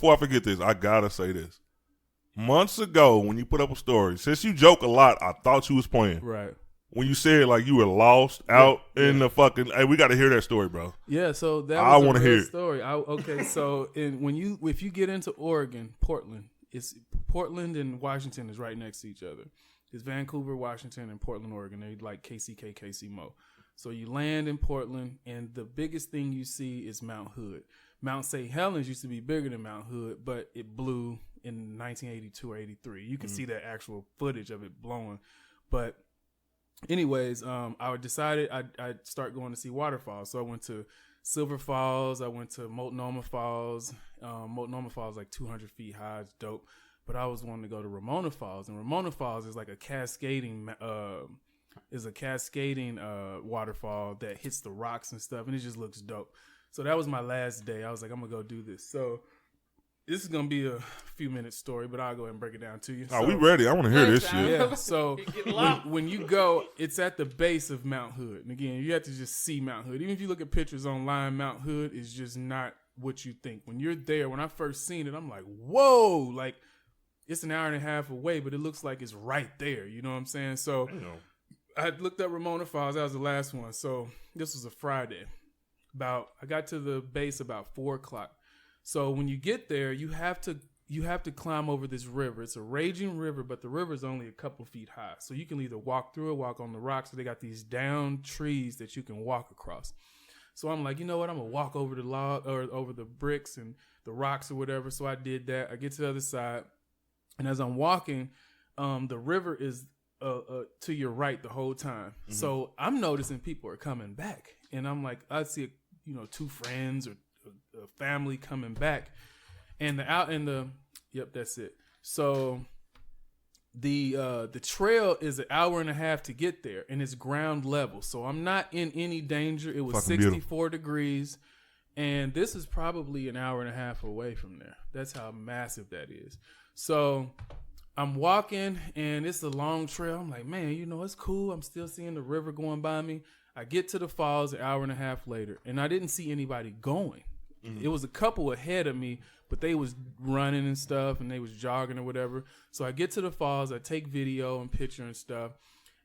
before I forget this, I gotta say this. Months ago, when you put up a story, since you joke a lot, I thought you was playing. Right. When you said like you were lost out in the fucking, hey, we got to hear that story, bro. Yeah, so that I was want a to real hear it. story. Okay, so if you get into Oregon, Portland and Washington is right next to each other. It's Vancouver, Washington, and Portland, Oregon. They like KCK, KCMO. So you land in Portland, and the biggest thing you see is Mount Hood. Mount St. Helens used to be bigger than Mount Hood, but it blew in 1982 or 83. You can see that actual footage of it blowing. But anyways, I decided I'd start going to see waterfalls. So I went to Silver Falls. I went to Multnomah Falls. Multnomah Falls is like 200 feet high. It's dope. But I was wanting to go to Ramona Falls. And Ramona Falls is like a cascading waterfall that hits the rocks and stuff. And it just looks dope. So that was my last day. I was like, I'm going to go do this. So this is going to be a few minutes story, but I'll go ahead and break it down to you. Oh, we ready. I want to hear this shit. Yeah, so when you go, it's at the base of Mount Hood. And again, you have to just see Mount Hood. Even if you look at pictures online, Mount Hood is just not what you think. When you're there, when I first seen it, I'm like, whoa, like it's an hour and a half away, but it looks like it's right there. You know what I'm saying? So I looked up Ramona Falls. That was the last one. So this was a Friday. I got to the base about 4:00. So when you get there, you have to climb over this river. It's a raging river, but the river is only a couple feet high. So you can either walk through it, walk on the rocks. So they got these down trees that you can walk across. So I'm like, you know what? I'm gonna walk over the log or over the bricks and the rocks or whatever. So I did that. I get to the other side, and as I'm walking, the river is to your right the whole time. Mm-hmm. So I'm noticing people are coming back, and I'm like, I see two friends or a family coming back, and that's it. So the trail is an hour and a half to get there, and it's ground level, so I'm not in any danger. It was fucking 64 degrees, and this is probably an hour and a half away from there. That's how massive that is. So I'm walking, and it's a long trail. I'm like, man, it's cool. I'm still seeing the river going by me. I get to the falls an hour and a half later, and I didn't see anybody going. Mm-hmm. It was a couple ahead of me, but they was running and stuff, and they was jogging or whatever. So I get to the falls, I take video and picture and stuff,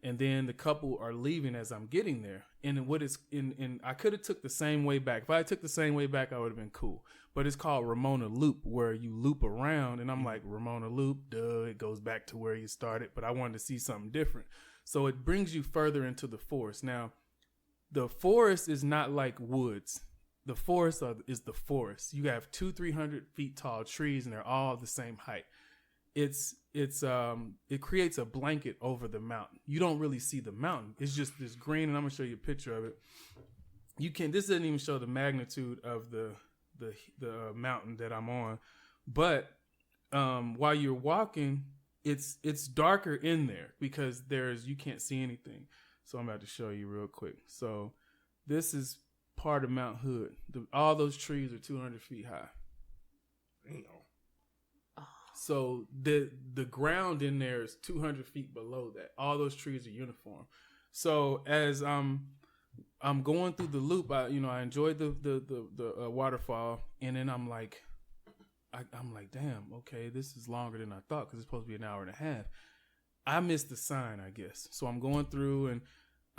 and then the couple are leaving as I'm getting there. And I could have took the same way back. If I took the same way back, I would have been cool. But it's called Ramona Loop, where you loop around, and I'm like, Ramona Loop, duh, it goes back to where you started, but I wanted to see something different. So it brings you further into the forest. Now, the forest is not like woods. The forest is the forest. You have 200-300 feet tall trees, and they're all the same height. It creates a blanket over the mountain. You don't really see the mountain. It's just this green, and I'm gonna show you a picture of it. This doesn't even show the magnitude of the mountain that I'm on, but while you're walking, it's darker in there because you can't see anything. So I'm about to show you real quick. So this is part of Mount Hood. All those trees are 200 feet high. So the ground in there is 200 feet below that. All those trees are uniform. So as I'm going through the loop, I enjoyed the waterfall, and then I'm like, damn, okay, this is longer than I thought because it's supposed to be an hour and a half. I missed the sign, I guess. So I'm going through and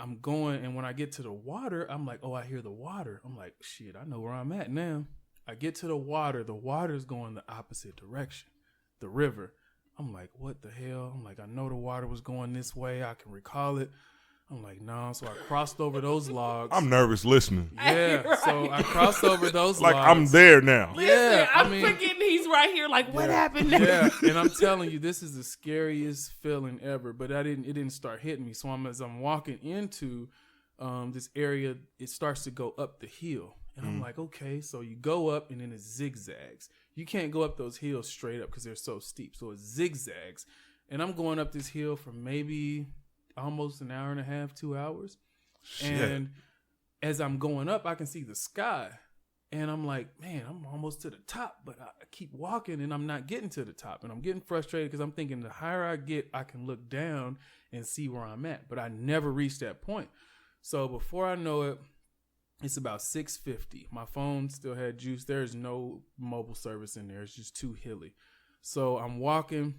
and when I get to the water, I'm like, oh, I hear the water. I'm like, shit, I know where I'm at now. I get to the water's going the opposite direction, the river. I'm like, what the hell? I'm like, I know the water was going this way. I can recall it. I'm like, no. So I crossed over those logs. I'm nervous listening. Yeah. Right. So I crossed over those like logs. I'm there now. Listen, I'm forgetting he's right here. Like, what happened next? Yeah. And I'm telling you, this is the scariest feeling ever. But it didn't start hitting me. So as I'm walking into this area, it starts to go up the hill. And I'm like, okay. So you go up and then it zigzags. You can't go up those hills straight up because they're so steep. So it zigzags. And I'm going up this hill for maybe almost an hour and a half, 2 hours. Shit. And as I'm going up, I can see the sky. And I'm like, man, I'm almost to the top, but I keep walking and I'm not getting to the top. And I'm getting frustrated because I'm thinking the higher I get, I can look down and see where I'm at. But I never reached that point. So before I know it, It's about 6:50. My phone still had juice. There is no mobile service in there. It's just too hilly. So I'm walking,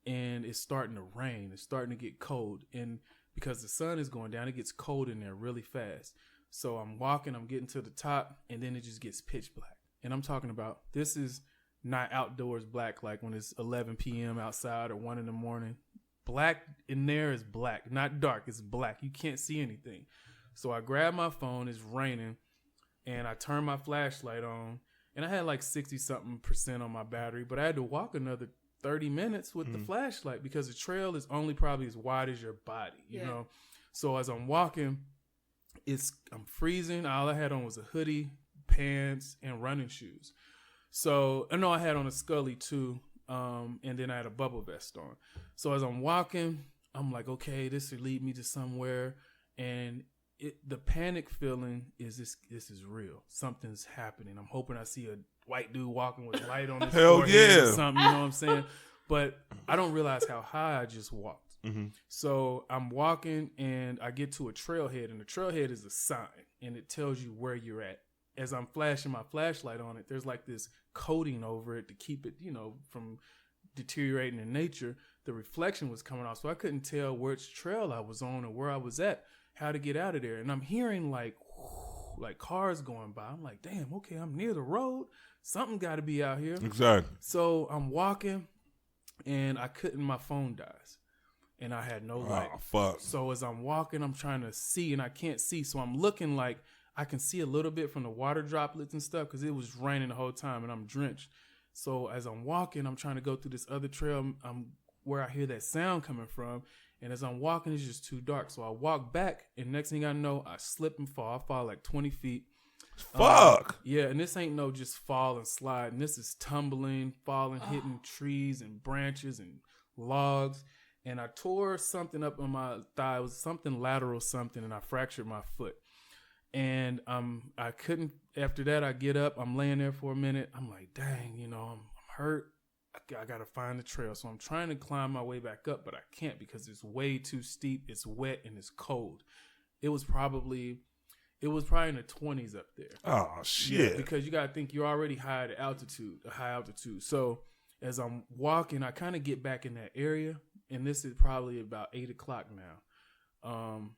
and it's starting to rain. It's starting to get cold. And because the sun is going down, it gets cold in there really fast. So I'm walking, I'm getting to the top, and then it just gets pitch black. And I'm talking about, this is not outdoors black like when it's 11 p.m. outside or 1 in the morning. Black in there is black, not dark. It's black. You can't see anything. So I grab my phone, it's raining, and I turn my flashlight on, and I had like 60-something% on my battery, but I had to walk another 30 minutes with the flashlight because the trail is only probably as wide as your body, you know? So as I'm walking, I'm freezing. All I had on was a hoodie, pants, and running shoes. So I know I had on a Scully too, and then I had a bubble vest on. So as I'm walking, I'm like, okay, this will lead me to somewhere, and the panic feeling is this is real. Something's happening. I'm hoping I see a white dude walking with light on his forehead or something, you know what I'm saying? But I don't realize how high I just walked. So I'm walking, and I get to a trailhead, and the trailhead is a sign, and it tells you where you're at. As I'm flashing my flashlight on it, there's like this coating over it to keep it, from deteriorating in nature. The reflection was coming off, so I couldn't tell which trail I was on or where I was at, how to get out of there. And I'm hearing like cars going by. I'm like, damn, okay, I'm near the road. Something got to be out here. Exactly. So I'm walking, and my phone dies, and I had no light. Oh, fuck. So as I'm walking, I'm trying to see, and I can't see. So I'm looking like I can see a little bit from the water droplets and stuff because it was raining the whole time, and I'm drenched. So as I'm walking, I'm trying to go through this other trail where I hear that sound coming from. And as I'm walking, it's just too dark. So I walk back, and next thing I know, I slip and fall. I fall like 20 feet. Fuck. Yeah, and this ain't no just fall and slide. And this is tumbling, falling, hitting trees and branches and logs. And I tore something up on my thigh. It was something lateral something, and I fractured my foot. And I couldn't, after that, I get up. I'm laying there for a minute. I'm like, dang, I'm hurt. I got to find the trail. So I'm trying to climb my way back up, but I can't because it's way too steep. It's wet and it's cold. It was probably in the 20s up there. Oh, shit. Yeah, because you got to think you're already high altitude. So as I'm walking, I kind of get back in that area, and this is probably about 8 o'clock now.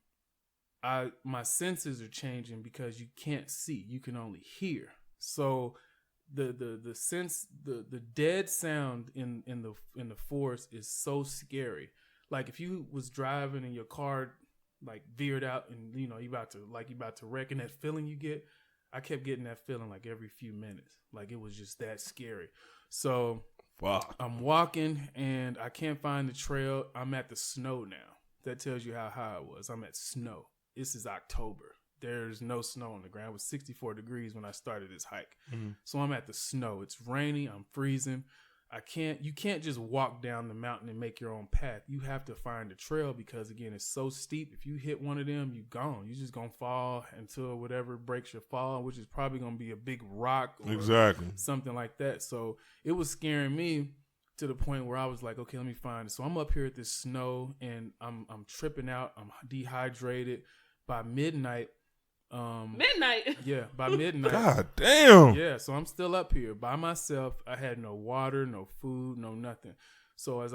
My senses are changing because you can't see. You can only hear. So the sense, the dead sound in the forest is so scary. Like if you was driving and your car like veered out and you about to wreck, and that feeling you get, I kept getting that feeling like every few minutes. Like it was just that scary. So fuck. I'm walking and I can't find the trail. I'm at the snow now. That tells you how high I was. I'm at snow. This is October. There's no snow on the ground. It was 64 degrees when I started this hike. So I'm at the snow. It's raining. I'm freezing. You can't just walk down the mountain and make your own path. You have to find a trail because, again, it's so steep. If you hit one of them, you're gone. You're just going to fall until whatever breaks your fall, which is probably going to be a big rock or something like that. So it was scaring me to the point where I was like, okay, let me find it. So I'm up here at this snow, and I'm tripping out. I'm dehydrated. By midnight, yeah, by midnight. God damn. Yeah, so I'm still up here by myself. I had no water, no food, no nothing. So as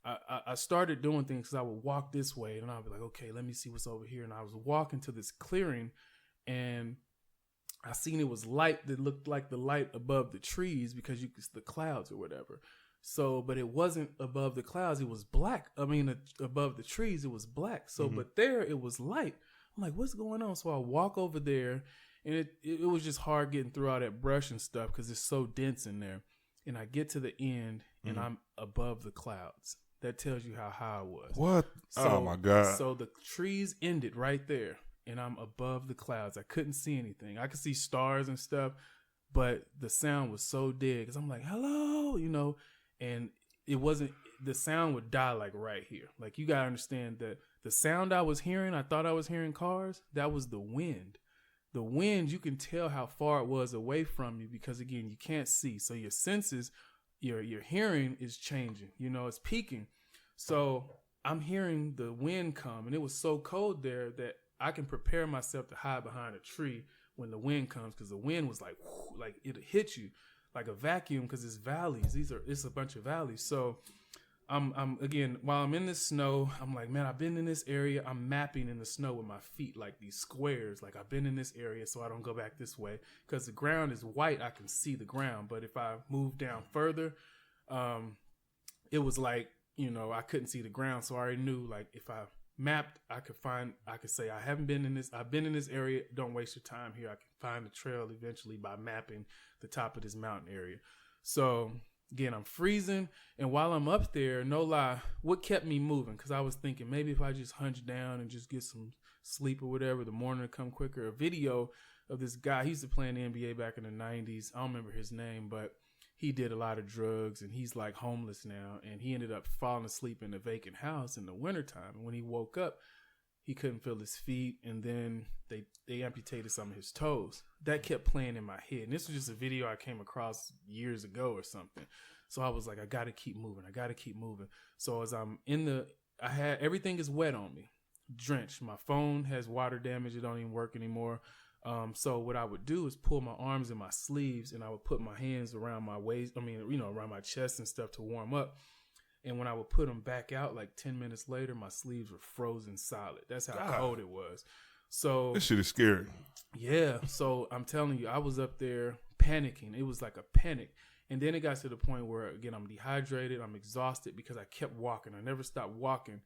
I started doing things, because I would walk this way, and I'd be like, okay, let me see what's over here. And I was walking to this clearing, and I seen it was light that looked like the light above the trees because you could see the clouds or whatever. So, but it wasn't above the clouds. It was black. I mean, above the trees, it was black. So, but there it was light. I'm like, what's going on? So I walk over there, and it was just hard getting through all that brush and stuff because it's so dense in there. And I get to the end, and I'm above the clouds. That tells you how high I was. What? Oh, my God. So the trees ended right there, and I'm above the clouds. I couldn't see anything. I could see stars and stuff, but the sound was so dead because I'm like, hello, and it wasn't, the sound would die like right here. Like you got to understand that the sound I was hearing, I thought I was hearing cars. That was the wind. The wind, you can tell how far it was away from you because, again, you can't see. So your senses, your hearing is changing. It's peaking. So I'm hearing the wind come, and it was so cold there that I can prepare myself to hide behind a tree when the wind comes, because the wind was like it'll hit you like a vacuum, because it's valleys. It's a bunch of valleys. So I'm again, while I'm in the snow, I'm like, man, I've been in this area. I'm mapping in the snow with my feet, like these squares. Like, I've been in this area, so I don't go back this way, because the ground is white. I can see the ground, but if I move down further, it was like, I couldn't see the ground. So I already knew, like, if I mapped, I could say, I've been in this area. Don't waste your time here. I can find the trail eventually by mapping the top of this mountain area. So again, I'm freezing, and while I'm up there, no lie, what kept me moving? Because I was thinking, maybe if I just hunch down and just get some sleep or whatever, the morning will come quicker. A video of this guy, he used to play in the NBA back in the 90s. I don't remember his name, but he did a lot of drugs, and he's like homeless now, and he ended up falling asleep in a vacant house in the wintertime. And when he woke up, he couldn't feel his feet, and then they amputated some of his toes. That kept playing in my head. And this was just a video I came across years ago or something. So I was like, I got to keep moving. So as I'm everything is wet on me, drenched. My phone has water damage. It don't even work anymore. So what I would do is pull my arms in my sleeves, and I would put my hands around my waist. Around my chest and stuff to warm up. And when I would put them back out, like 10 minutes later, my sleeves were frozen solid. That's how cold it was. So this shit is scary. Yeah. So I'm telling you, I was up there panicking. It was like a panic. And then it got to the point where, again, I'm dehydrated. I'm exhausted because I kept walking. I never stopped walking.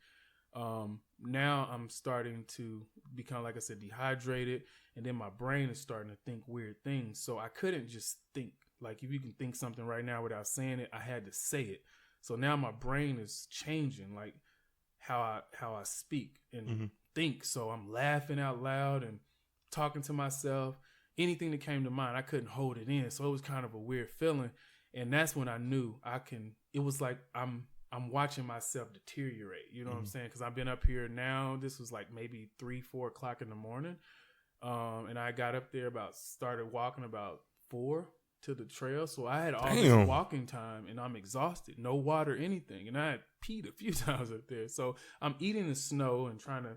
Now I'm starting to become, like I said, dehydrated. And then my brain is starting to think weird things. So I couldn't just think. Like, if you can think something right now without saying it, I had to say it. So now my brain is changing, like how I speak and think. So I'm laughing out loud and talking to myself. Anything that came to mind, I couldn't hold it in. So it was kind of a weird feeling. And that's when I knew it was like I'm watching myself deteriorate. You know what I'm saying? Because I've been up here now. This was like maybe 3-4 o'clock in the morning. And I got up there started walking about 4 to the trail. So I had all this walking time, and I'm exhausted. No water, anything. And I had peed a few times up there. So I'm eating the snow and trying to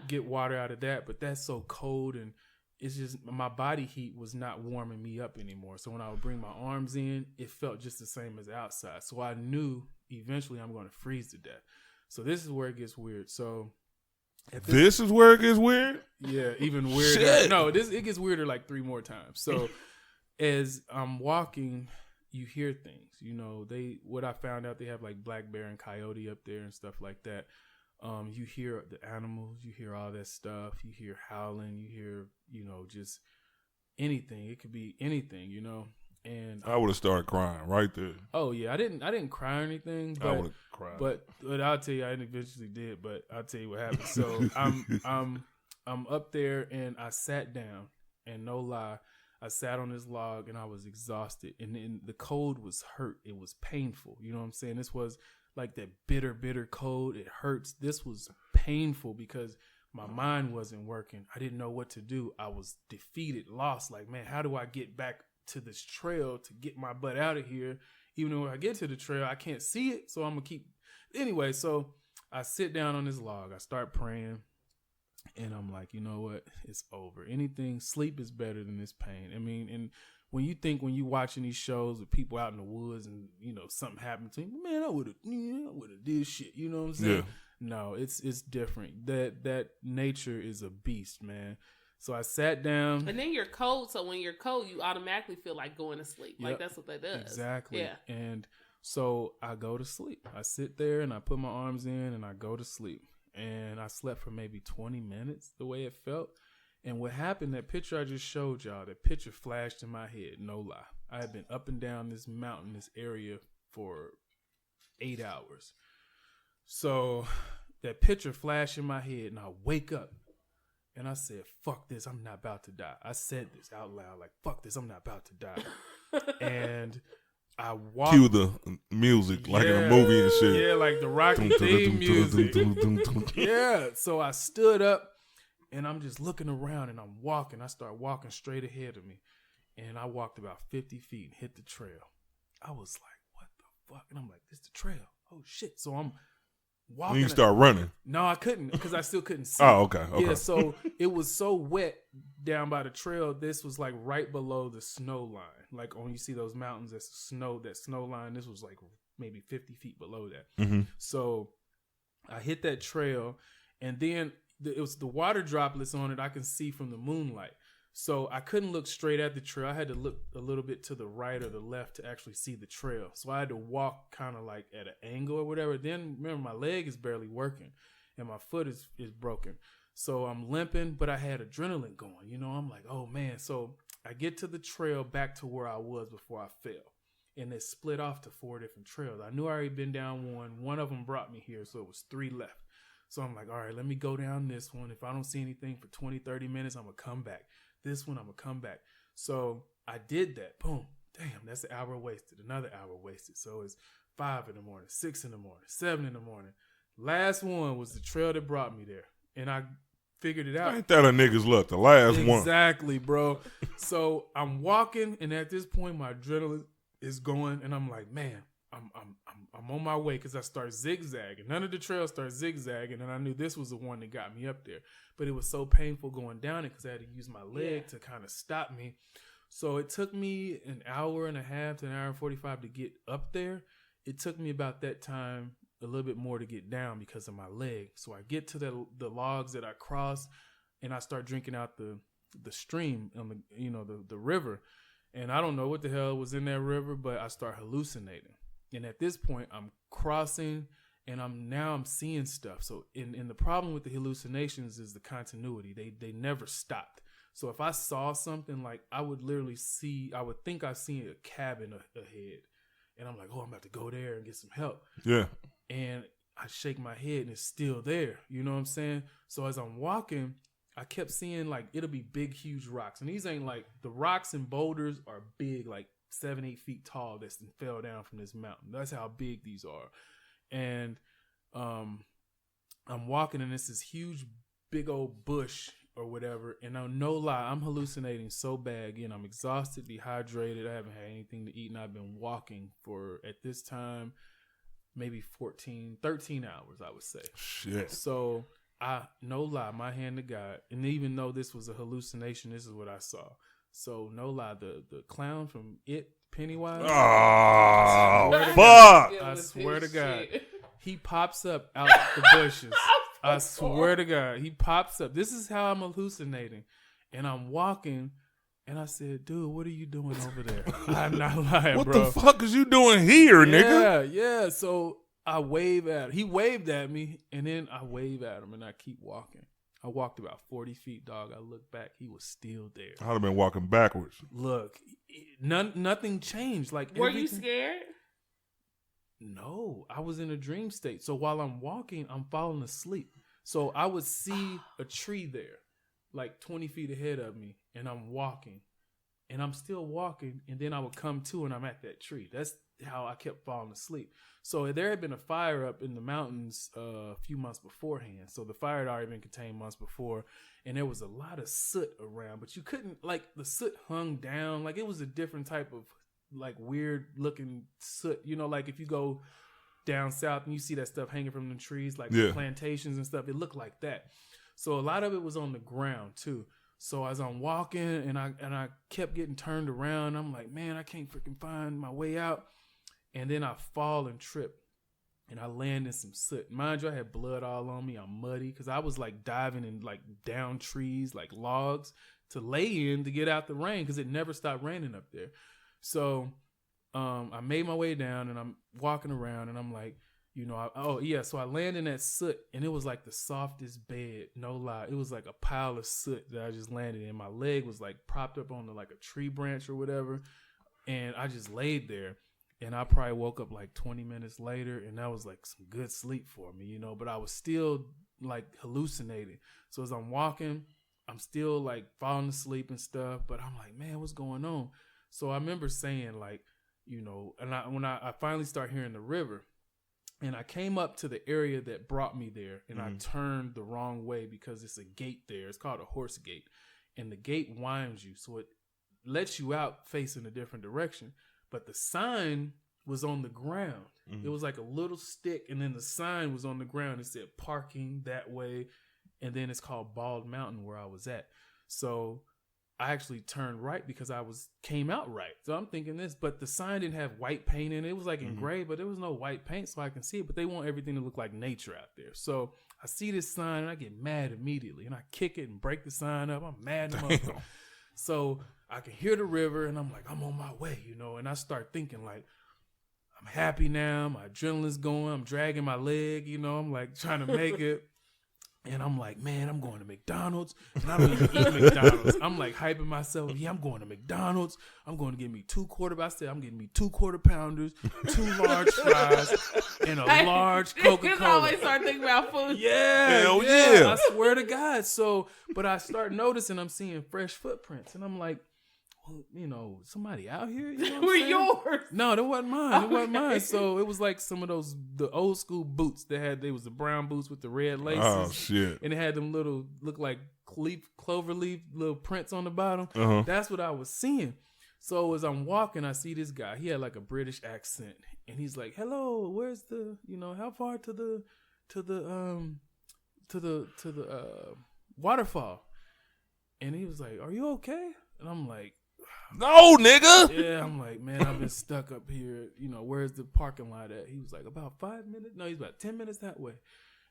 get water out of that. But that's so cold, and it's just my body heat was not warming me up anymore. So when I would bring my arms in, it felt just the same as outside. So I knew eventually I'm going to freeze to death. So this is where it gets weird. So this is where it gets weird? Yeah, even weirder. Shit. No, it gets weirder like 3 more times. So as I'm walking, you hear things. What I found out, they have like black bear and coyote up there and stuff like that. You hear the animals, you hear all that stuff, you hear howling, you hear, just anything. It could be anything, and I would have started crying right there. Oh yeah, I didn't cry or anything, but I would have cried. But I'll tell you, I eventually did, but I'll tell you what happened. So I'm up there, and I sat down, and no lie, I sat on this log, and I was exhausted, and the cold was hurt. It was painful. You know what I'm saying? This was like that bitter cold. It hurts. This was painful because my mind wasn't working. I didn't know what to do. I was defeated, lost. Like, man, how do I get back to this trail to get my butt out of here? Even though when I get to the trail, I can't see it. So I'm going to keep. Anyway, so I sit down on this log. I start praying. And I'm like, you know what? It's over. Sleep is better than this pain. I mean, and when you watching these shows with people out in the woods and, something happened to me, man, I would have did shit. You know what I'm saying? Yeah. No, it's different. That nature is a beast, man. So I sat down. And then you're cold. So when you're cold, you automatically feel like going to sleep. Yep. Like that's what that does. Exactly. Yeah. And so I go to sleep. I sit there and I put my arms in and I go to sleep. And I slept for maybe 20 minutes, the way it felt. And what happened, that picture I just showed y'all, that picture flashed in my head, no lie. I had been up and down this mountain, this area for 8 hours. So that picture flashed in my head, and I wake up. And I said, fuck this, I'm not about to die. I said this out loud, like, fuck this, I'm not about to die. And I walked. Cue the music, like in a movie and shit. Yeah, like the Rocky theme music. Yeah, so I stood up, and I'm just looking around, and I'm walking. I start walking straight ahead of me. And I walked about 50 feet and hit the trail. I was like, what the fuck? And I'm like, this is the trail. Oh, shit. So I'm walking. When you start running. No, I couldn't because I still couldn't see. Oh, okay. Yeah, so it was so wet down by the trail. This was like right below the snow line. Like when you see those mountains, that snow line. This was like maybe 50 feet below that. Mm-hmm. So I hit that trail, and then it was the water droplets on it I can see from the moonlight. So I couldn't look straight at the trail. I had to look a little bit to the right or the left to actually see the trail. So I had to walk kind of like at an angle or whatever. Then remember, my leg is barely working and my foot is broken. So I'm limping, but I had adrenaline going. You know, I'm like, oh man. So I get to the trail back to where I was before I fell. And it split off to 4 different trails. I knew I already been down one. One of them brought me here, so it was 3 left. So I'm like, all right, let me go down this one. If I don't see anything for 20, 30 minutes, I'm going to come back. This one, I'm going to come back. So I did that. Boom. Damn, that's an hour wasted. Another hour wasted. So it's 5 in the morning, 6 in the morning, 7 in the morning. Last one was the trail that brought me there. And I figured it out. Ain't that a nigga's luck? The last one. Exactly, bro. So I'm walking, and at this point, my adrenaline is going, and I'm like, man, I'm on my way because I start zigzagging. None of the trails start zigzagging, and I knew this was the one that got me up there. But it was so painful going down it because I had to use my leg to kind of stop me. So it took me an hour and a half to an hour and 45 to get up there. It took me about that time, a little bit more to get down because of my leg. So I get to the logs that I cross, and I start drinking out the stream on the river. And I don't know what the hell was in that river, but I start hallucinating. And at this point, I'm crossing, and I'm seeing stuff. So in the problem with the hallucinations is the continuity. They never stopped. So if I saw something, like I would think I seen a cabin ahead. And I'm like, oh, I'm about to go there and get some help. Yeah. And I shake my head, and it's still there. You know what I'm saying? So as I'm walking, I kept seeing like it'll be big, huge rocks. And these ain't like the rocks and boulders are big, like 7-8 feet tall that fell down from this mountain. That's how big these are. And I'm walking, and it's this huge, big old bush or whatever. And no lie, I'm hallucinating so bad. Again, I'm exhausted, dehydrated. I haven't had anything to eat, and I've been walking for, at this time, maybe 13 hours, I would say. Shit. So no lie, my hand to God. And even though this was a hallucination, this is what I saw. So no lie, the clown from It, Pennywise. Oh, fuck. I swear to God. He pops up out the bushes. I swear to God. He pops up. This is how I'm hallucinating. And I'm walking, and I said, dude, what are you doing over there? I'm not lying, What bro. the fuck is you doing here, nigga? Yeah. So I wave at him. He waved at me, and then I wave at him, and I keep walking. I walked about 40 feet, dog. I looked back. He was still there. I'd have been walking backwards. Look, nothing changed. Like, were you scared? No, I was in a dream state. So while I'm walking, I'm falling asleep. So I would see a tree there, like 20 feet ahead of me, and I'm walking. And I'm still walking, and then I would come to, and I'm at that tree. That's how I kept falling asleep. So there had been a fire up in the mountains a few months beforehand. So the fire had already been contained months before, and there was a lot of soot around. But you couldn't, like, the soot hung down. Like, it was a different type of, like, weird-looking soot. You know, like, if you go down south and you see that stuff hanging from the trees, like the plantations and stuff, it looked like that. So a lot of it was on the ground, too. So as I'm walking, and I kept getting turned around, I'm like, man, I can't freaking find my way out. And then I fall and trip, and I land in some soot. Mind you, I had blood all on me. I'm muddy because I was like diving in like down trees, like logs to lay in to get out the rain because it never stopped raining up there. So I made my way down, and I'm walking around, and I'm like, you know, so I land in that soot, and it was like the softest bed, no lie. It was like a pile of soot that I just landed in. My leg was like propped up on like a tree branch or whatever, and I just laid there. And I probably woke up like 20 minutes later, and that was like some good sleep for me, you know, but I was still like hallucinating. So as I'm walking, I'm still like falling asleep and stuff, but I'm like, man, what's going on? So I remember saying like, you know, and when I finally start hearing the river, and I came up to the area that brought me there, and I turned the wrong way because it's a gate there. It's called a horse gate, and the gate winds you. So it lets you out facing a different direction. But the sign was on the ground. Mhm. It was like a little stick, and then the sign was on the ground. It said parking that way, and then it's called Bald Mountain where I was at. So I actually turned right because came out right. So I'm thinking this, but the sign didn't have white paint in it. It was like engraved, but there was no white paint, so I can see it. But they want everything to look like nature out there. So I see this sign and I get mad immediately, and I kick it and break the sign up. I'm mad. So I can hear the river, and I'm like, I'm on my way, and I start thinking like, I'm happy now. My adrenaline's going. I'm dragging my leg, I'm like trying to make it. And I'm like, man, I'm going to McDonald's. And I don't even eat McDonald's. I'm like hyping myself. Yeah, I'm going to McDonald's. I'm going to get me 2 quarter. I said I'm getting me 2 quarter pounders, 2 large fries, and a large Coca-Cola. I always start thinking about food. Yeah, Hell yeah. I swear to God. So, but I start noticing I'm seeing fresh footprints, and I'm like, well, somebody out here. You know what Were I'm saying? yours? No, that wasn't mine. It wasn't Okay. mine. So it was like some of the old school boots they was the brown boots with the red laces. Oh shit. And it had them little, look like clover leaf little prints on the bottom. Uh-huh. That's what I was seeing. So as I'm walking, I see this guy. He had like a British accent, and he's like, "Hello, where's the, how far to the waterfall?" And he was like, "Are you okay?" And I'm like, No, nigga. yeah, I'm like, man, I've been stuck up here. Where's the parking lot at? He was like, about 5 minutes. No, he's about 10 minutes that way.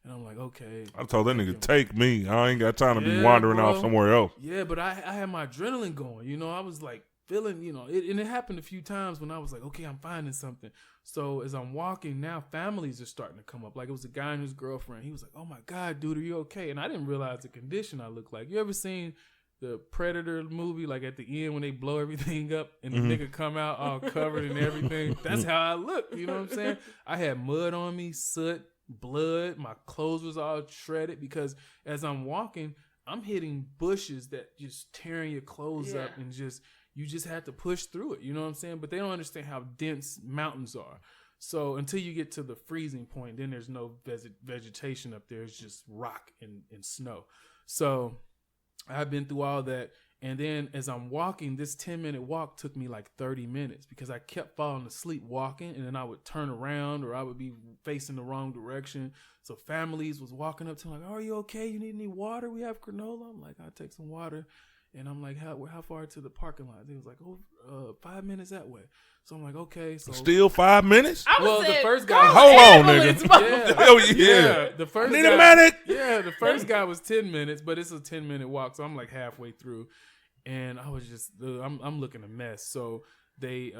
And I'm like, okay. I told that nigga, take me. I ain't got time to be Yeah, wandering bro. off somewhere else. Yeah, but I had my adrenaline going. I was like feeling, and it happened a few times when I was like, okay, I'm finding something. So as I'm walking now, families are starting to come up. Like it was a guy and his girlfriend. He was like, oh my God, dude, are you okay? And I didn't realize the condition I looked like. You ever seen the Predator movie, like at the end when they blow everything up and the nigga come out all covered and everything? That's how I look. You know what I'm saying? I had mud on me, soot, blood. My clothes was all shredded because as I'm walking, I'm hitting bushes that just tearing your clothes up, and you just have to push through it. You know what I'm saying? But they don't understand how dense mountains are. So until you get to the freezing point, then there's no vegetation up there. It's just rock and snow. So I've been through all that. And then as I'm walking, this 10-minute walk took me like 30 minutes because I kept falling asleep walking, and then I would turn around or I would be facing the wrong direction. So families was walking up to me like, oh, are you okay? You need any water? We have granola. I'm like, I'll take some water. And I'm like, how far to the parking lot? They was like, 5 minutes that way. So I'm like, okay. So Still 5 minutes? the first guy. Hold on, ambulance, nigga. Hell yeah. The first Need guy, a medic? Yeah, the first guy was 10 minutes, but it's a 10-minute walk, so I'm like halfway through, and I was just, I'm looking a mess. So they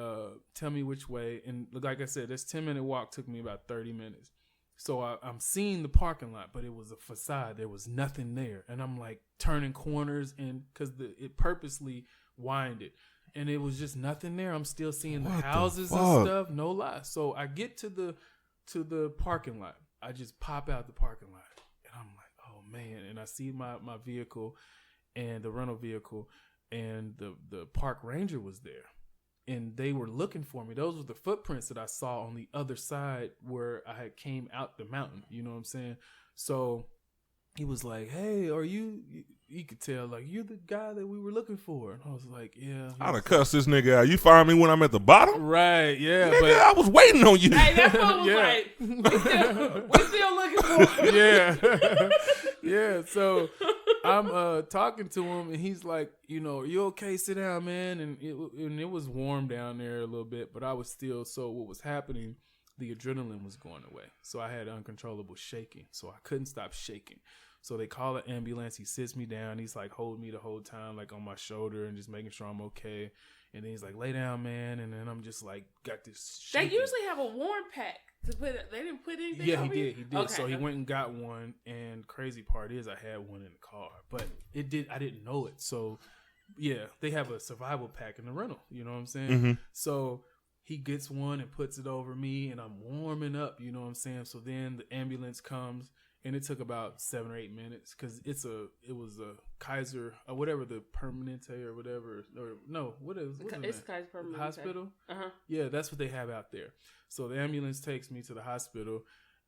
tell me which way, and like I said, this 10-minute walk took me about 30 minutes. So I'm seeing the parking lot, but it was a facade. There was nothing there, and I'm like turning corners, and because it purposely winded. And it was just nothing there. I'm still seeing the houses and stuff. No lie. So I get to the parking lot. I just pop out the parking lot, and I'm like, oh man. And I see my vehicle, and the rental vehicle, and the park ranger was there, and they were looking for me. Those were the footprints that I saw on the other side where I had came out the mountain. You know what I'm saying? So he was like, hey, are you could tell, like, you're the guy that we were looking for. And I was like, yeah. I'd have cussed this nigga out. You find me when I'm at the bottom? Right, yeah. Nigga, But I was waiting on you. Hey, that fool was Yeah. like, we still looking for him. yeah. Yeah. So I'm talking to him, and he's like, are you okay? Sit down, man. And it was warm down there a little bit, but I was still, so what was happening, the adrenaline was going away. So I had uncontrollable shaking. So I couldn't stop shaking. So they call an ambulance. He sits me down. He's like holding me the whole time, like on my shoulder, and just making sure I'm okay. And then he's like, lay down, man. And then I'm just like, got this shaking. They usually have a warm pack to put. They didn't put anything. Yeah, he over did. you? He did. Okay. So he went and got one. And crazy part is I had one in the car, but I didn't know it. So yeah, they have a survival pack in the rental. You know what I'm saying? Mm-hmm. So he gets one and puts it over me, and I'm warming up. You know what I'm saying? So then the ambulance comes. And it took about 7 or 8 minutes because it was a Kaiser or whatever, the Permanente or whatever, or no, it's Kaiser Permanente hospital. Uh-huh. Yeah, that's what they have out there. So the ambulance takes me to the hospital,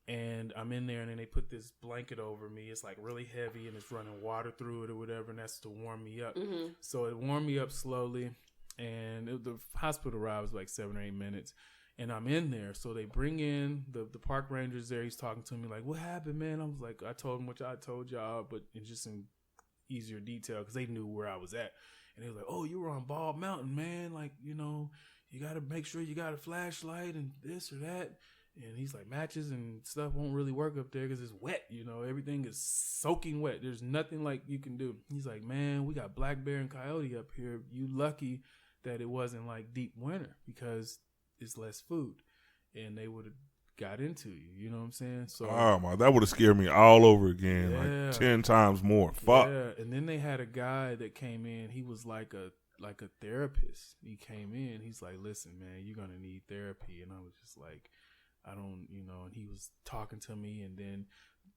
and I'm in there, and then they put this blanket over me. It's like really heavy, and it's running water through it or whatever, and that's to warm me up. So it warmed me up slowly, and the hospital ride was like 7 or 8 minutes. And I'm in there. So they bring in the park rangers there. He's talking to me like, what happened, man? I was like, I told him what I told y'all, but in just in easier detail because they knew where I was at. And they was like, oh, you were on Bald Mountain, man. Like, you know, you got to make sure you got a flashlight and this or that. And he's like, matches and stuff won't really work up there because it's wet. You know, everything is soaking wet. There's nothing like you can do. He's like, man, we got black bear and coyote up here. You lucky that it wasn't like deep winter because it's less food. And they would have got into you. You know what I'm saying? So, oh my, that would have scared me all over again, yeah, like 10 times more. Fuck. Yeah, and then they had a guy that came in. He was like a therapist. He came in. He's like, listen, man, you're gonna need therapy. And I was just like, I don't, you know. And he was talking to me, and then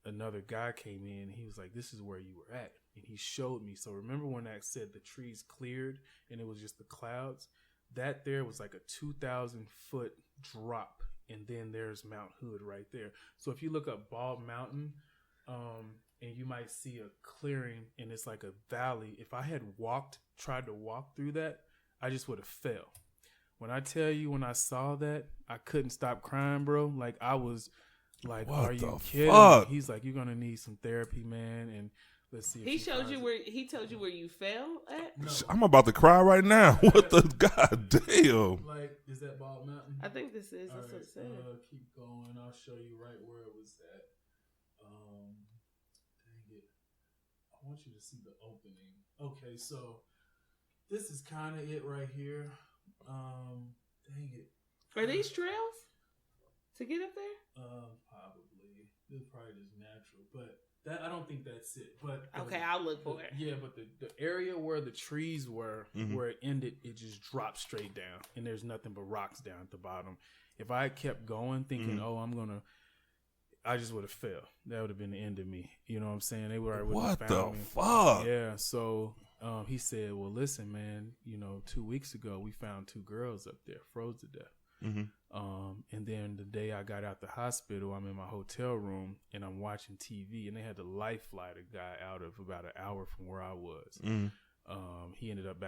another guy came in. He was like, this is where you were at, and he showed me. So remember when I said the trees cleared and it was just the clouds? That there was like a 2,000 foot drop. And then there's Mount Hood right there. So if you look up Bald Mountain, and you might see a clearing, and it's like a valley. If I had tried to walk through that, I just would have fell. When I tell you, when I saw that, I couldn't stop crying, bro. Like I was like, what are you kidding? fuck? He's like, you're gonna need some therapy, man. And let's see. If He showed you finds it. where he told you where you fell at. No. I'm about to cry right now. What the goddamn? Like, is that Bald Mountain? I think this is. All That's what it said. keep going. I'll show you right where it was at. Dang it. I want you to see the opening. Okay, so this is kind of it right here. Dang it. Are these trails to get up there? Probably. It's probably just natural, but that I don't think that's it. But Okay, I'll look for it. Yeah, but the area where the trees were, where it ended, it just dropped straight down, and there's nothing but rocks down at the bottom. If I had kept going, thinking, "Oh, I just would have fell. That would have been the end of me." You know what I'm saying? They would What have the found me. fuck? Yeah. So he said, "Well, listen, man. You know, 2 weeks ago we found 2 girls up there, froze to death." And then the day I got out the hospital, I'm in my hotel room and I'm watching TV, and they had to life flight a guy out of about an hour from where I was. He ended up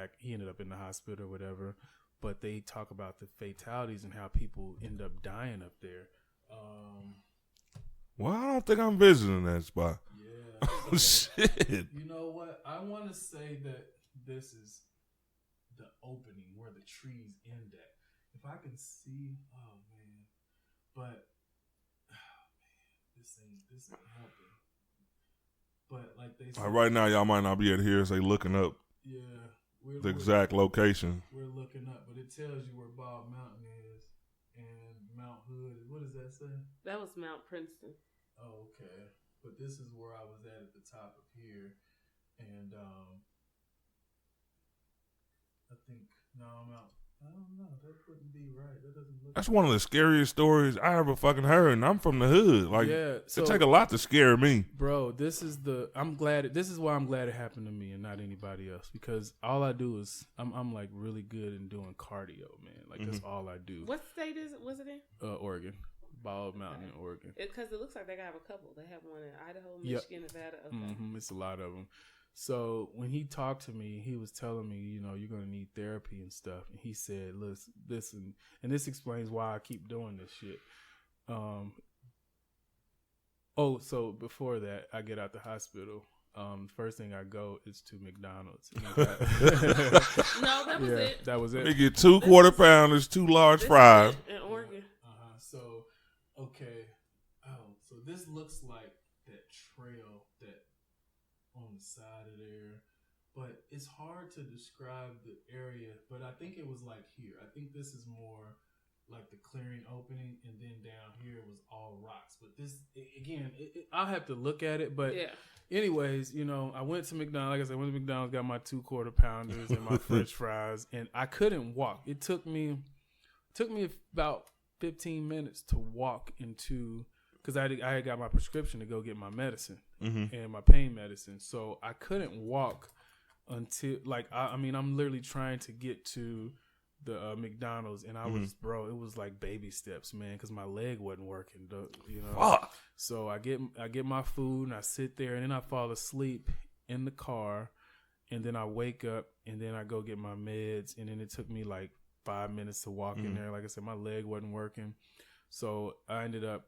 in the hospital or whatever. But they talk about the fatalities and how people end up dying up there. Well, I don't think I'm visiting that spot. Yeah. Oh, shit. You know what? I want to say that this is the opening where the trees end at. If I can see, oh man, but this ain't helping. But like they said, Right now, y'all might not be able to hear us. They looking up yeah, the exact location. We're looking up, but it tells you where Bald Mountain is and Mount Hood. What does that say? That was Mount Princeton. Oh, okay. But this is where I was at the top of here, and I think I don't know. That wouldn't be right. That doesn't look. That's one of the scariest stories I ever fucking heard, and I'm from the hood. Like, yeah, so, it take a lot to scare me. bro. This is why I'm glad it happened to me and not anybody else, because all I do is I'm like really good in doing cardio, man. Like that's all I do. What state was it in? Oregon, Bald Mountain in Oregon. Because it looks like they have a couple. They have one in Idaho, Michigan, Nevada. Okay. It's a lot of them. So when he talked to me, he was telling me, you know, you're going to need therapy and stuff. And he said, listen, and this explains why I keep doing this shit. So before that, I get out the hospital. First thing I go is to McDonald's. No, that was it. That was it. They get 2 quarter pounders, 2 large fries. In Oregon. So, okay. So this looks like that trail that on the side of there, but it's hard to describe the area. But I think it was like here. I think this is more like the clearing opening, and then down here was all rocks. But this again, I'll have to look at it. But yeah. Anyways, you know, I went to McDonald's. Like I said, I went to McDonald's, got my 2 quarter pounders and my French fries, and I couldn't walk. It took me about 15 minutes to walk into, because I had got my prescription to go get my medicine and my pain medicine. So I couldn't walk until, like, I'm literally trying to get to the McDonald's, and I was, bro, it was like baby steps, man, because my leg wasn't working, you know. Fuck. So I get my food, and I sit there, and then I fall asleep in the car, and then I wake up, and then I go get my meds, and then it took me like 5 minutes to walk in there. Like I said, my leg wasn't working. So I ended up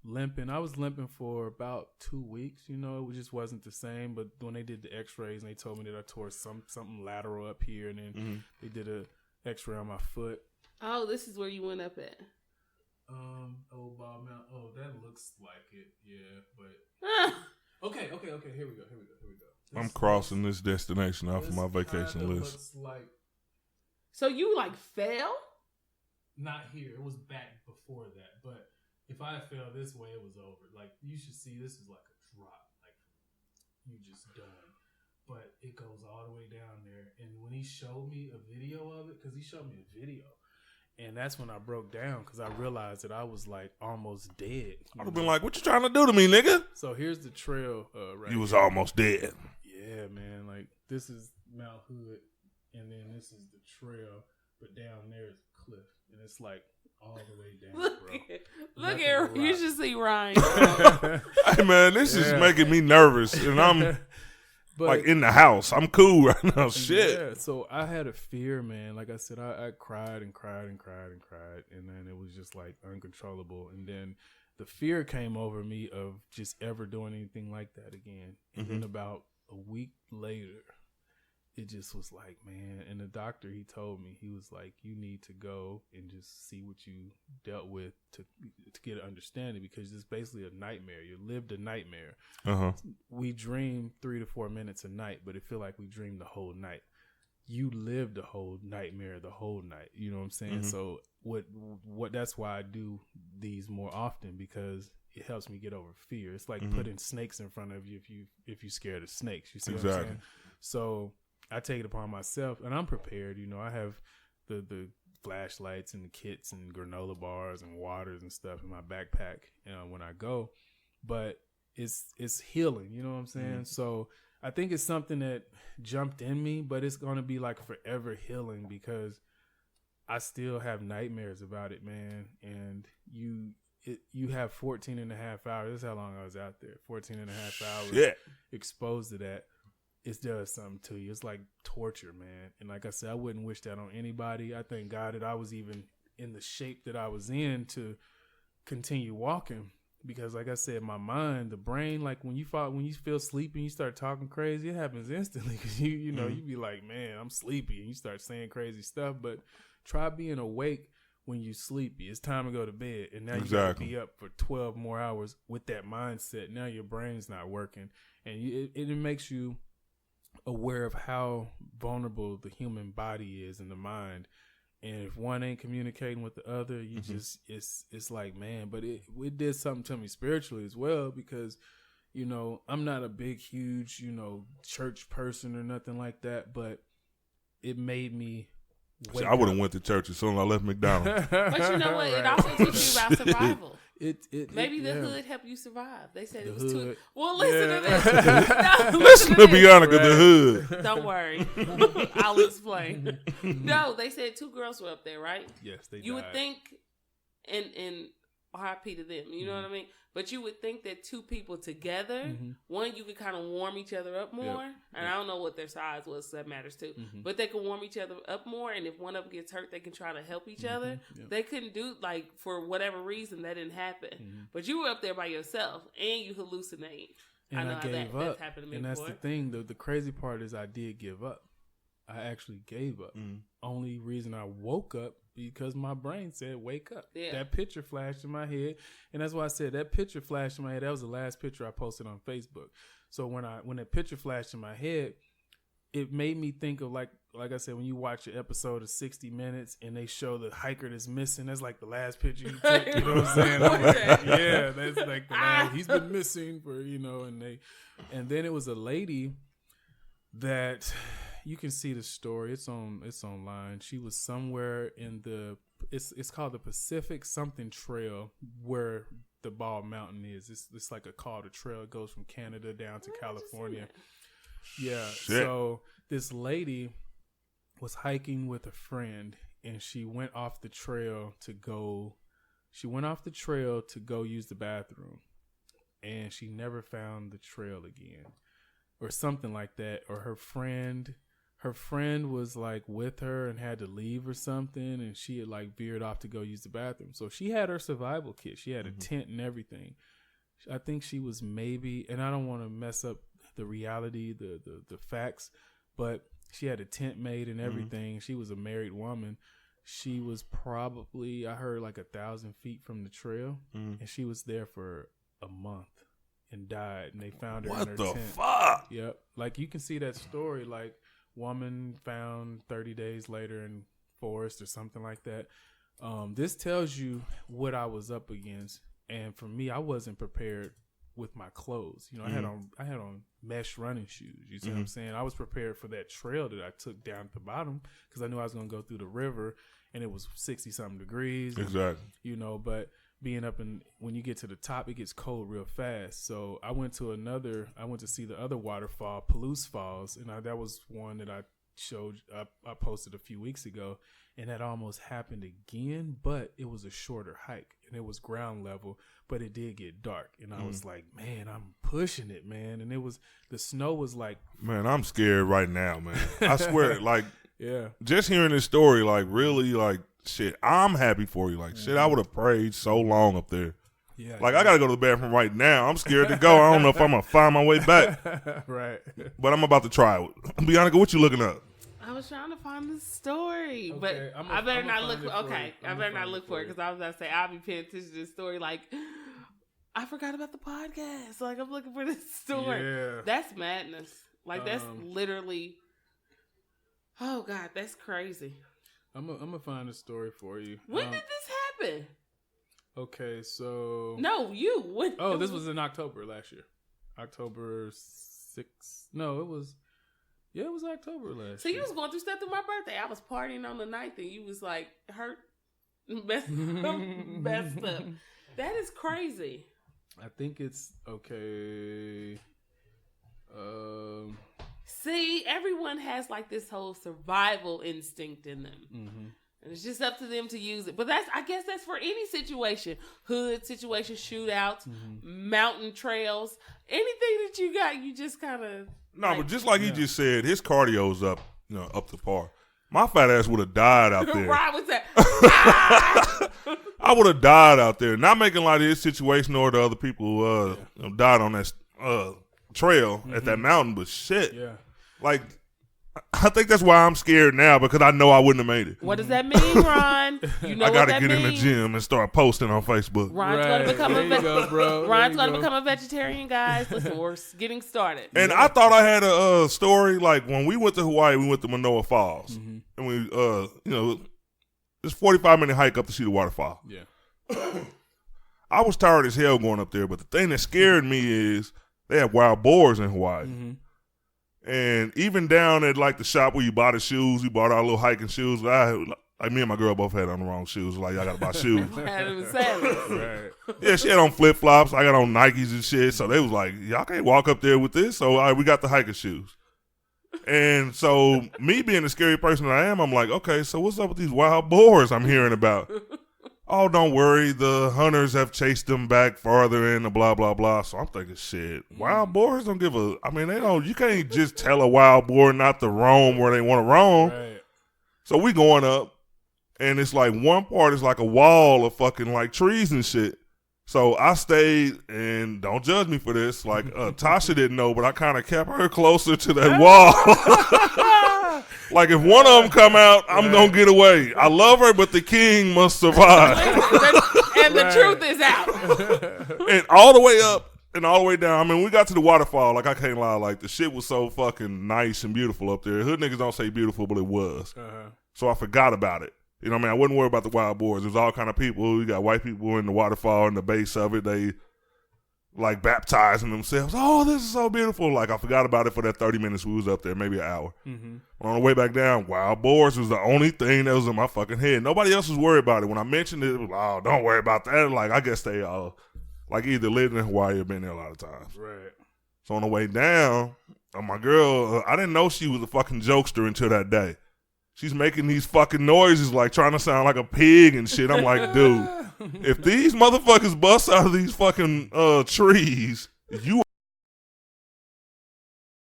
limping. I was limping for about 2 weeks. You know, it just wasn't the same. But when they did the x-rays and they told me that I tore something lateral up here, and then they did a x-ray on my foot. Oh, this is where you went up at. Old Bald Mountain. Oh, that looks like it. Yeah, but okay. Here we go. I'm crossing this destination off of my vacation list. Looks like So you like fell? not here. It was back before that. But if I fell this way, it was over. Like you should see, this is like a drop. Like you just done. But it goes all the way down there. And when he showed me a video of it, because he showed me a video. And that's when I broke down because I realized that I was like almost dead. I'd have been like, "What you trying to do to me, nigga?" So here's the trail. Right You was here. almost dead. Yeah, man. Like this is Mount Hood, and then this is the trail, but down there is a cliff, and it's like all the way down, bro. Look Nothing here. but You rock. should see Ryan. Hey man, this is making me nervous, and I'm But, like in the house. I'm cool right now. Shit. Yeah, so I had a fear, man. Like I said, I cried and cried and cried and cried, and then it was just like uncontrollable. And then the fear came over me of just ever doing anything like that again. And then about a week later, it just was like, man. And the doctor, he told me, he was like, you need to go and just see what you dealt with to get an understanding, because it's basically a nightmare. You lived a nightmare. We dream 3 to 4 minutes a night, but it feel like we dreamed the whole night. You lived the whole nightmare the whole night. You know what I'm saying? So what that's why I do these more often, because it helps me get over fear. It's like putting snakes in front of you if you scared of snakes. You see what I'm saying? So I take it upon myself, and I'm prepared. You know, I have the flashlights and the kits and granola bars and waters and stuff in my backpack when I go, but it's healing. You know what I'm saying? So I think it's something that jumped in me, but it's going to be like forever healing, because I still have nightmares about it, man. And you have 14 and a half hours. That's how long I was out there. 14 and a half hours exposed to that. It does something to you. It's like torture, man. And like I said, I wouldn't wish that on anybody. I thank God that I was even in the shape that I was in to continue walking. Because like I said, my mind, the brain, like when you feel sleepy and you start talking crazy, it happens instantly. Because you know, you be like, man, I'm sleepy. And you start saying crazy stuff. But try being awake when you sleepy. It's time to go to bed. And now you got to be up for 12 more hours with that mindset. Now your brain's not working. And it makes you aware of how vulnerable the human body is and the mind. And if one ain't communicating with the other, you just it's like, man. But it did something to me spiritually as well, because you know, I'm not a big huge, you know, church person or nothing like that, but it made me See, I would have went to church as soon as I left McDonald's. But you know what? It also teaches you about survival. Maybe the yeah. hood helped you survive. They said The it was too. hood. Well, listen to Yeah. this. No, Listen to Bianca, Right. the hood. Don't worry. I'll explain. No, they said 2 girls were up there, right? Yes, they You died. would think, and RIP to them, you know what I mean? But you would think that 2 people together, one, you could kind of warm each other up more. And I don't know what their size was, so that matters too. But they could warm each other up more. And if one of them gets hurt, they can try to help each other. They couldn't do, like, for whatever reason, that didn't happen. But you were up there by yourself, and you hallucinate. And know I how gave that's up. happened to me And that's before. the thing. The crazy part is I did give up. I actually gave up. Only reason I woke up because my brain said wake up. Yeah. That picture flashed in my head, and that's why I said that picture flashed in my head. That was the last picture I posted on Facebook. So when that picture flashed in my head, it made me think of like I said, when you watch an episode of 60 Minutes and they show the hiker that's missing, that's like the last picture you took. You know what I'm saying? I'm like, yeah, that's like the last. He's been missing for, you know, and then it was a lady that you can see the story. It's online. She was somewhere in it's called the Pacific something Trail, where the Bald Mountain is. It's like a call to trail. It goes from Canada down to California. Yeah. Shit. So this lady was hiking with a friend, and she went off the trail to go use the bathroom, and she never found the trail again, or something like that. Or her friend her friend was like with her and had to leave or something, and she had like veered off to go use the bathroom. So she had her survival kit. She had a tent and everything. I think she was maybe, and I don't want to mess up the reality, the facts, but she had a tent made and everything. She was a married woman. She was probably, I heard, like 1,000 feet from the trail, and she was there for a month and died. And they found her in her tent. What the fuck? Yep. Like you can see that story, like woman found 30 days later in forest or something like that. This tells you what I was up against, and for me, I wasn't prepared with my clothes. You know, I had on mesh running shoes. You see what I'm saying? I was prepared for that trail that I took down at the bottom because I knew I was going to go through the river, and it was 60-something degrees. Exactly. You know, but being up when you get to the top, it gets cold real fast. So I went to see the other waterfall, Palouse Falls, and that was one that I posted a few weeks ago, and that almost happened again, but it was a shorter hike and it was ground level, but it did get dark, and I was like, man, I'm pushing it, man. And the snow was like, man, I'm scared right now, man. I swear, like, yeah, just hearing this story, like, really, like, shit, I'm happy for you. Like, shit, I would have prayed so long up there. yeah, Like, I got to go to the bathroom right now. I'm scared to go. I don't know if I'm going to find my way back. right. But I'm about to try it. Bianca, what you looking up? I was trying to find the story, but Okay, I better not look. I better not look for it because I was about to say I'll be paying attention to the story. Like, I forgot about the podcast. Like, I'm looking for this story. Yeah. That's madness. Like, that's literally. Oh God, that's crazy. I'm gonna find a story for you. When did this happen? Okay, so No, you. When? oh, this was in October last year. October 6th. No, it was. Yeah, it was October last So year. you was going through stuff through my birthday. I was partying on the 9th and you was like hurt, messed up. That is crazy. I think it's okay. See, everyone has like this whole survival instinct in them. Mm-hmm. And it's just up to them to use it. But I guess that's for any situation. Hood situation, shootouts, mountain trails, anything that you got, you just kind of. No, but just like he just said, his cardio's up, up to par. My fat ass would have died out there. Right, what's that? I would have died out there. Not making light of his situation or the other people who died on that trail at that mountain, but shit. Yeah. Like, I think that's why I'm scared now, because I know I wouldn't have made it. What does that mean, Ron? You know I got to what that get in the means? gym and start posting on Facebook. Ron's going to become Ron's going to become a a vegetarian, guys. Listen, we're getting started. And I thought I had a story, like, when we went to Hawaii, we went to Manoa Falls. And we, it's a 45-minute hike up to see the waterfall. Yeah. I was tired as hell going up there, but the thing that scared me is they have wild boars in Hawaii. And even down at, like, the shop where you buy the shoes, we bought our little hiking shoes. Like, me and my girl both had on the wrong shoes. Like, I got to buy shoes. Had him sandals. Right. Yeah, she had on flip-flops. I got on Nikes and shit. So they was like, y'all can't walk up there with this. So, all right, we got the hiking shoes. And so me being the scary person that I am, I'm like, okay, so what's up with these wild boars I'm hearing about? Oh, don't worry. The hunters have chased them back farther in the blah, blah, blah. So I'm thinking, shit, wild boars don't give a, you can't just tell a wild boar not to roam where they want to roam. Right. So we going up, and it's like one part is like a wall of fucking like trees and shit. So I stayed, and don't judge me for this. Like, Tasha didn't know, but I kind of kept her closer to that wall. Like, if one of them come out, I'm going to get away. I love her, but the king must survive. And the truth is out. And all the way up and all the way down. I mean, we got to the waterfall. Like, I can't lie. Like, the shit was so fucking nice and beautiful up there. Hood niggas don't say beautiful, but it was. So I forgot about it. You know what I mean? I wouldn't worry about the wild boars. There's all kind of people. You got white people in the waterfall, in the base of it. They, like, baptizing themselves. Oh, this is so beautiful. Like, I forgot about it for that 30 minutes we was up there, maybe an hour. On the way back down, wild boars was the only thing that was in my fucking head. Nobody else was worried about it. When I mentioned it, it was, oh, don't worry about that. Like, I guess they like, either lived in Hawaii or been there a lot of times. Right. So on the way down, my girl, I didn't know she was a fucking jokester until that day. She's making these fucking noises, like trying to sound like a pig and shit. I'm like, dude, if these motherfuckers bust out of these fucking trees, you